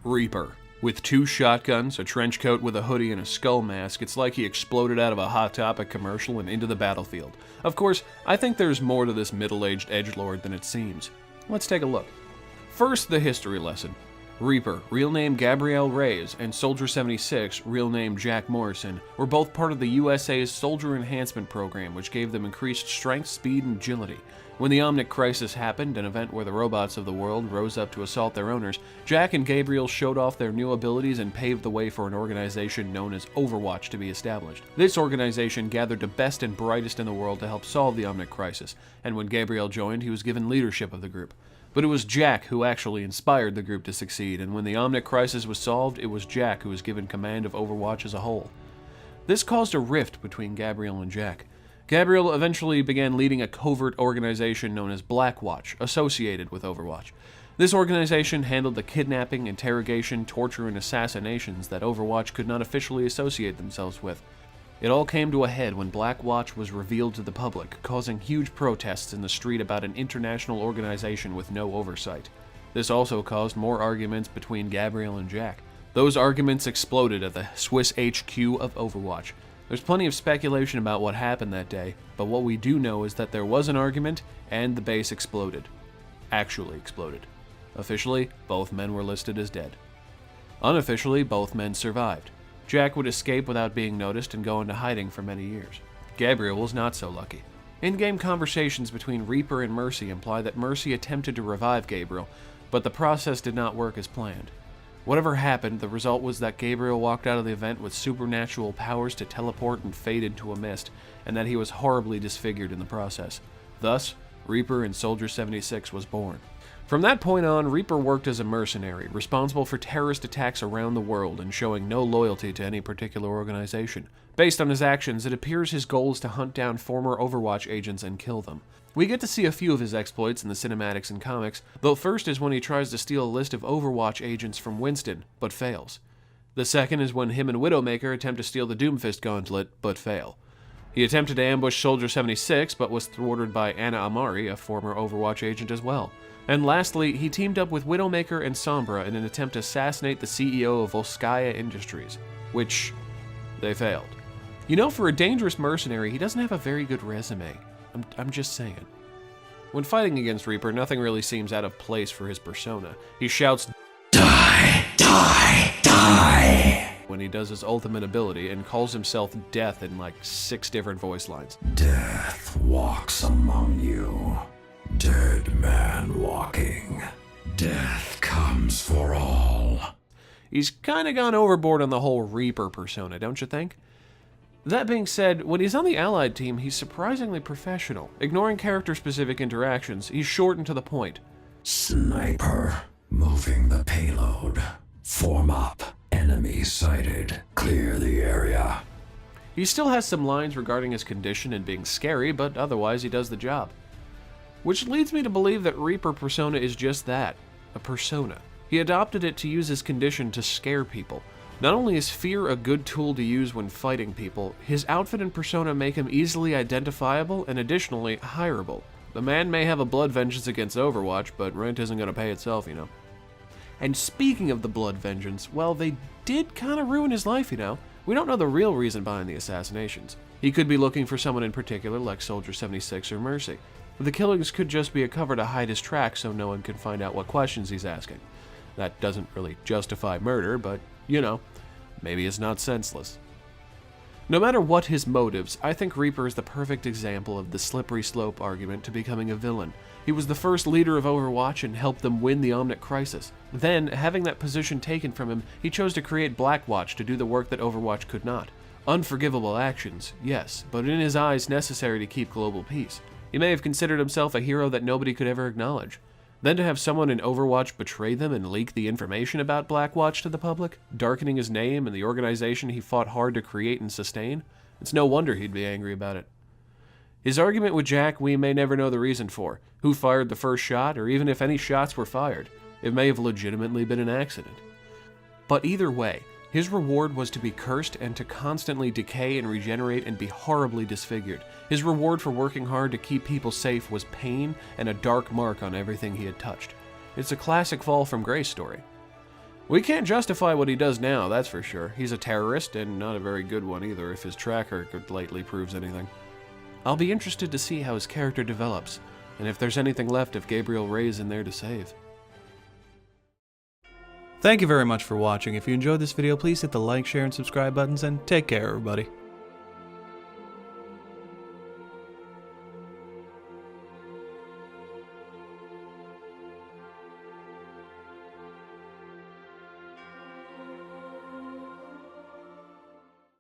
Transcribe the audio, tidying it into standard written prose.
Reaper. With 2 shotguns, a trench coat with a hoodie, and a skull mask, it's like he exploded out of a Hot Topic commercial and into the battlefield. Of course, I think there's more to this middle-aged edgelord than it seems. Let's take a look. First, the history lesson. Reaper, real name Gabrielle Reyes, and Soldier 76, real name Jack Morrison, were both part of the USA's Soldier Enhancement Program, which gave them increased strength, speed, and agility. When the Omnic Crisis happened, an event where the robots of the world rose up to assault their owners, Jack and Gabriel showed off their new abilities and paved the way for an organization known as Overwatch to be established. This organization gathered the best and brightest in the world to help solve the Omnic Crisis, and when Gabriel joined, he was given leadership of the group. But it was Jack who actually inspired the group to succeed, and when the Omnic Crisis was solved, it was Jack who was given command of Overwatch as a whole. This caused a rift between Gabriel and Jack. Gabriel eventually began leading a covert organization known as Blackwatch, associated with Overwatch. This organization handled the kidnapping, interrogation, torture, and assassinations that Overwatch could not officially associate themselves with. It all came to a head when Blackwatch was revealed to the public, causing huge protests in the street about an international organization with no oversight. This also caused more arguments between Gabriel and Jack. Those arguments exploded at the Swiss HQ of Overwatch. There's plenty of speculation about what happened that day, but what we do know is that there was an argument, and the base exploded. Actually exploded. Officially, both men were listed as dead. Unofficially, both men survived. Jack would escape without being noticed and go into hiding for many years. Gabriel was not so lucky. In-game conversations between Reaper and Mercy imply that Mercy attempted to revive Gabriel, but the process did not work as planned. Whatever happened, the result was that Gabriel walked out of the event with supernatural powers to teleport and fade into a mist, and that he was horribly disfigured in the process. Thus, Reaper and Soldier 76 was born. From that point on, Reaper worked as a mercenary, responsible for terrorist attacks around the world and showing no loyalty to any particular organization. Based on his actions, it appears his goal is to hunt down former Overwatch agents and kill them. We get to see a few of his exploits in the cinematics and comics, though first is when he tries to steal a list of Overwatch agents from Winston, but fails. The second is when him and Widowmaker attempt to steal the Doomfist gauntlet, but fail. He attempted to ambush Soldier 76, but was thwarted by Anna Amari, a former Overwatch agent as well. And lastly, he teamed up with Widowmaker and Sombra in an attempt to assassinate the CEO of Volskaya Industries, which they failed. You know, for a dangerous mercenary, he doesn't have a very good resume. I'm just saying. When fighting against Reaper, nothing really seems out of place for his persona. He shouts, "Die! Die! Die!" when he does his ultimate ability and calls himself Death in like 6 different voice lines. Death walks among you. Dead man walking. Death comes for all. He's kinda gone overboard on the whole Reaper persona, don't you think? That being said, when he's on the Allied team, he's surprisingly professional. Ignoring character-specific interactions, he's short and to the point. Sniper. Moving the payload. Form up. Enemy sighted. Clear the area. He still has some lines regarding his condition and being scary, but otherwise he does the job. Which leads me to believe that Reaper persona is just that, a persona. He adopted it to use his condition to scare people. Not only is fear a good tool to use when fighting people, his outfit and persona make him easily identifiable and additionally hireable. The man may have a blood vengeance against Overwatch, but rent isn't going to pay itself, you know. And speaking of the blood vengeance, well, they did kind of ruin his life, you know. We don't know the real reason behind the assassinations. He could be looking for someone in particular, like Soldier 76 or Mercy. The killings could just be a cover to hide his tracks so no one can find out what questions he's asking. That doesn't really justify murder, but, you know, maybe it's not senseless. No matter what his motives, I think Reaper is the perfect example of the slippery slope argument to becoming a villain. He was the first leader of Overwatch and helped them win the Omnic Crisis. Then, having that position taken from him, he chose to create Blackwatch to do the work that Overwatch could not. Unforgivable actions, yes, but in his eyes necessary to keep global peace. He may have considered himself a hero that nobody could ever acknowledge. Then to have someone in Overwatch betray them and leak the information about Blackwatch to the public, darkening his name and the organization he fought hard to create and sustain, it's no wonder he'd be angry about it. His argument with Jack we may never know the reason for, who fired the first shot, or even if any shots were fired. It may have legitimately been an accident. But either way, his reward was to be cursed and to constantly decay and regenerate and be horribly disfigured. His reward for working hard to keep people safe was pain and a dark mark on everything he had touched. It's a classic fall from grace story. We can't justify what he does now, that's for sure. He's a terrorist, and not a very good one either, if his track record lately proves anything. I'll be interested to see how his character develops, and if there's anything left of Gabriel Rey's in there to save. Thank you very much for watching. If you enjoyed this video, please hit the like, share, and subscribe buttons, and take care, everybody.